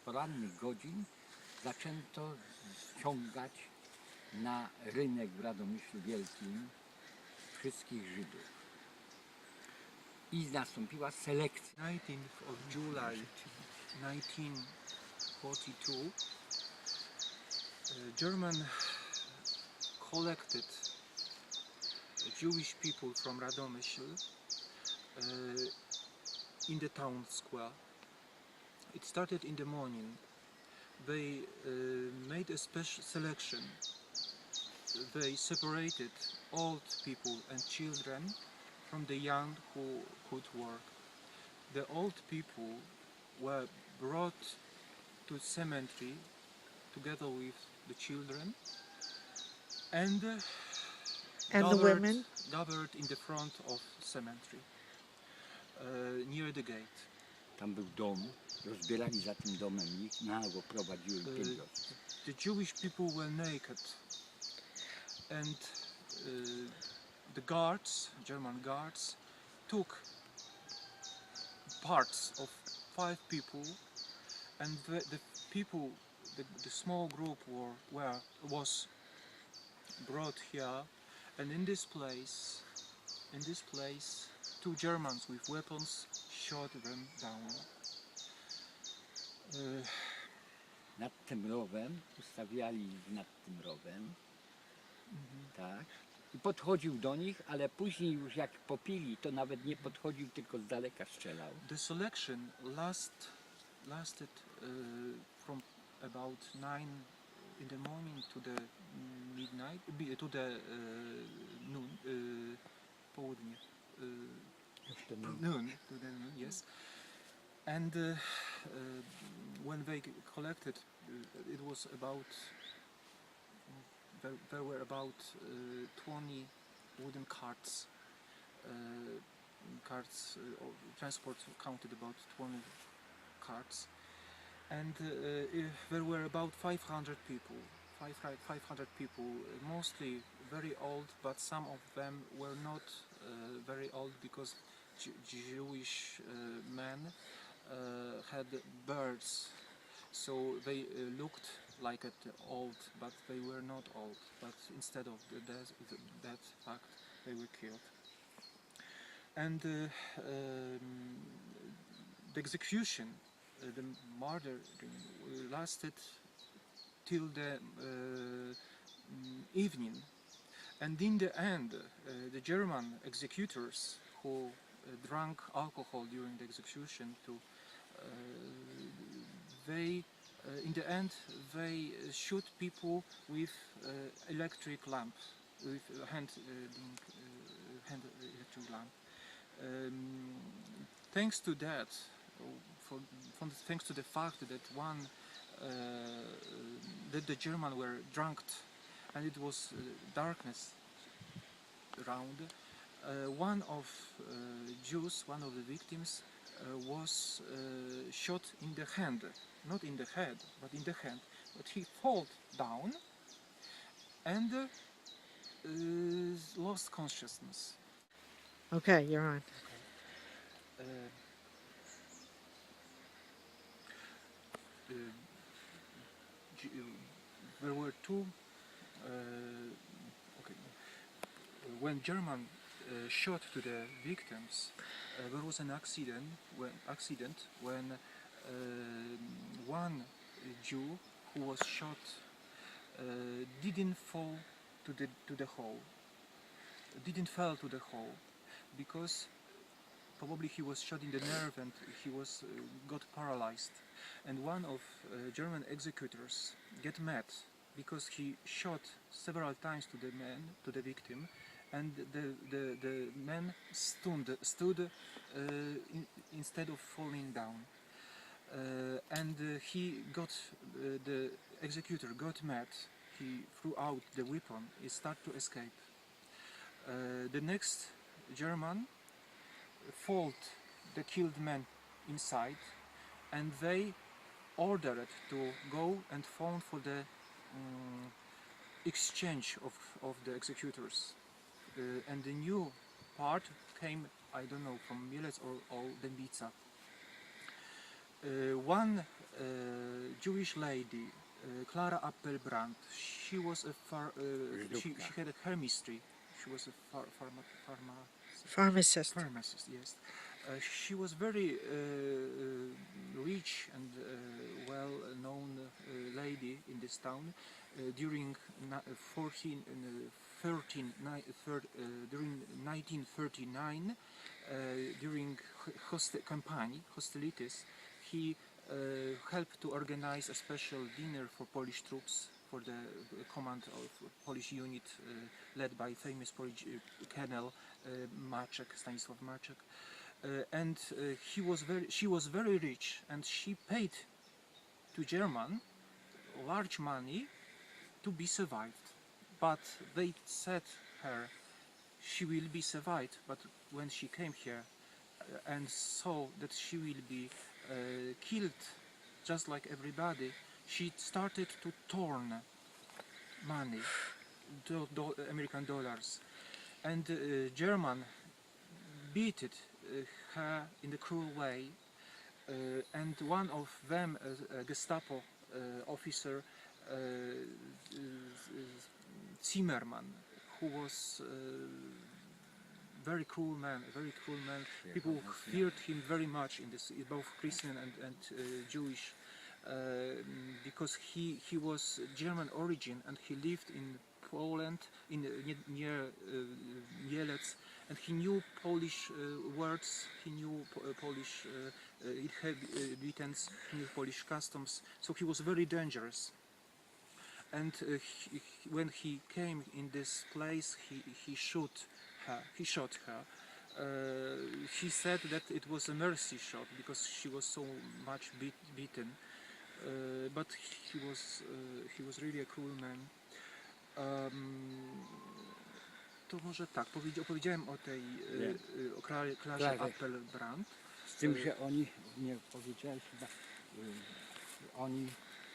porannych godzin zaczęto ściągać na rynek w Radomyślu Wielkim wszystkich Żydów. I nastąpiła selekcja. 19th of July 1942, German collected Jewish people from Radomysl in the town square. It started in the morning. They made a special selection. They separated old people and children from the young who could work. The old people were brought to cemetery together with the children and the gathered, women? gathered in the front of cemetery near the gate. Tam był dom, rozbierali za tym domem ich, nago prowadziły pieniądze. The Jewish people were naked and the guards, German guards, took parts of 5 people, and the people, the small group was brought here, and in this place, 2 Germans with weapons shot them down. Nad tym rowem, ustawiali nad tym rowem, tak, i podchodził do nich, ale później już jak popili, to nawet nie podchodził, tylko z daleka strzelał. The selection lasted from about 9 in the morning to the midnight, to the noon, południe, noon, to the noon, yes. And when they collected, it was about, there were about 20 wooden carts. Transport counted about 20 carts, and there were about 500 people. 500 people, mostly very old, but some of them were not very old because Jewish men had beards, so they looked like old, but they were not old. But instead of that fact, they were killed. And the execution, the murder lasted till the evening, and in the end, the German executors who drank alcohol during the execution, in the end they shoot people with electric lamp, with hand electric lamp. Thanks to that, thanks to the fact that that the Germans were drunk and it was darkness around, one of Jews, one of the victims, was shot in the hand, not in the head, but in the hand. But he fell down and lost consciousness. Okay, you're on. There were 2. When German shot to the victims, there was an accident when one Jew who was shot didn't fall to the hole. Didn't fall to the hole because probably he was shot in the nerve and he got paralyzed. And one of German executors get mad because he shot several times to the victim, and the man stood instead of falling down. And the executor got mad. He threw out the weapon. He started to escape. The next German followed the killed man inside, and they ordered to go and phone for the exchange of the executors. And the new part came, I don't know, from Mielec or Dębica. One Jewish lady, Clara Appelbrand, she was a she had a chemistry. She was a Pharmacist. pharmacist. Yes, she was very rich and well-known lady in this town during 1939. During hostilities, he helped to organize a special dinner for Polish troops for the command of Polish unit led by famous Polish colonel Stanisław Maciek. And she was very rich, and she paid to German large money to be survived. But they said her she will be survived, but when she came here and saw that she will be killed just like everybody, she started to torn money, American dollars, and German beat it, her in a cruel way, and one of them, a Gestapo officer, Zimmerman, who was very cruel man, People feared him very much in this, both Christian and Jewish, because he was German origin and he lived in Poland, near Mielec, and he knew Polish words, he knew Polish inhabitants, he knew Polish customs, so he was very dangerous. And when he came in this place, he shot her. He said that it was a mercy shot because she was so much beaten. But he was really a cruel man. To może tak, opowiedziałem o tej o Klarze Appelbrand. Z tym, że oni, nie powiedziałeś chyba, oni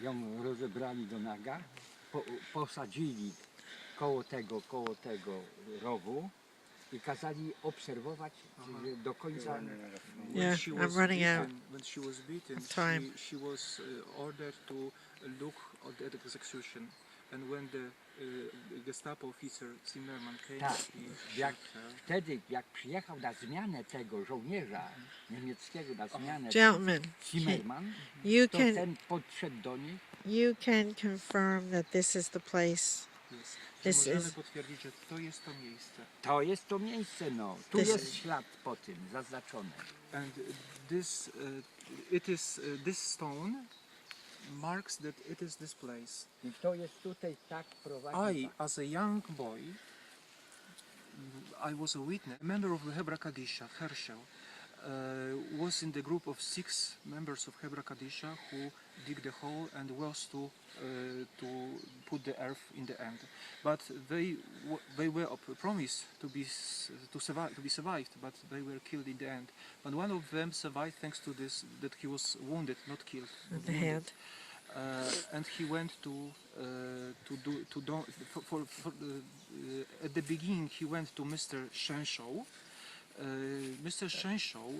ją rozebrali do naga, posadzili koło tego rowu i kazali obserwować do końca. Yeah, I'm running out When she was beaten, of time. she was ordered to look at the execution. And when the Gestapo officer Zimmerman came, Tak, he wtedy jak przyjechał na zmianę tego żołnierza niemieckiego, na zmianę Gentlemen, Zimmerman, you to can ten podszedł do nich. you can confirm that this is the place. Yes. This Możemy is potwierdzić, że to jest to miejsce. To jest to miejsce, no. Tu This- jest ślad po tym, zaznaczony. And this this stone marks that it is this place. I to jest tutaj tak prowadzi. I, as a young boy, I was a witness, a member of the Hebra Kadisha, Herschel, was in the group of 6 members of Hebra Kadisha who dig the hole and was to put the earth in the end. But they were promised to be survived, but they were killed in the end. But one of them survived thanks to this, that he was wounded, not killed. in the wounded. hand. And he went at the beginning he went to Mr. Shenshaw. Mr. Shenshaw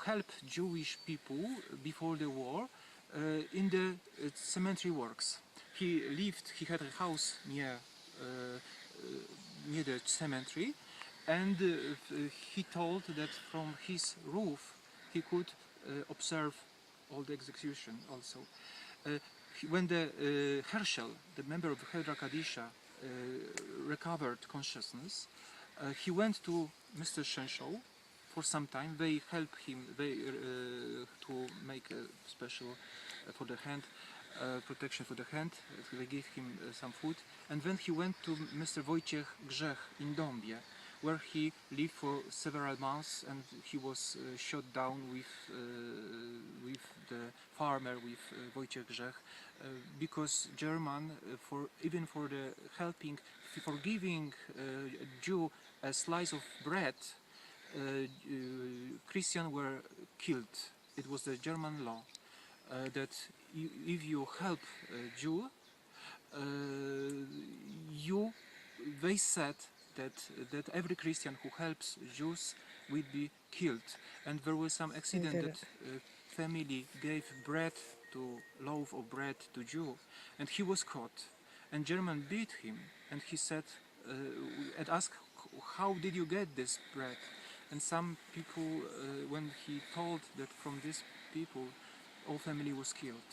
helped Jewish people before the war in the cemetery works. He had a house near the cemetery, and he told that from his roof he could observe all the execution also. When the Herschel, the member of Hebra Kadisha, recovered consciousness, he went to Mr. Shenshaw for some time. They helped him to make a special for the hand protection for the hand. They gave him some food, and then he went to Mr. Wojciech Grzech in Dąbie, where he lived for several months, and he was shot down with the farmer, with Wojciech Grzech, because German, for giving a Jew a slice of bread, Christians were killed. It was the German law that if you help a Jew, they said that every Christian who helps Jews will be killed. And there was some accident did that family gave bread to loaf of bread to Jew, and he was caught, and German beat him, and he said, and asked, how did you get this bread? And some people, when he told that from these people, all family was killed.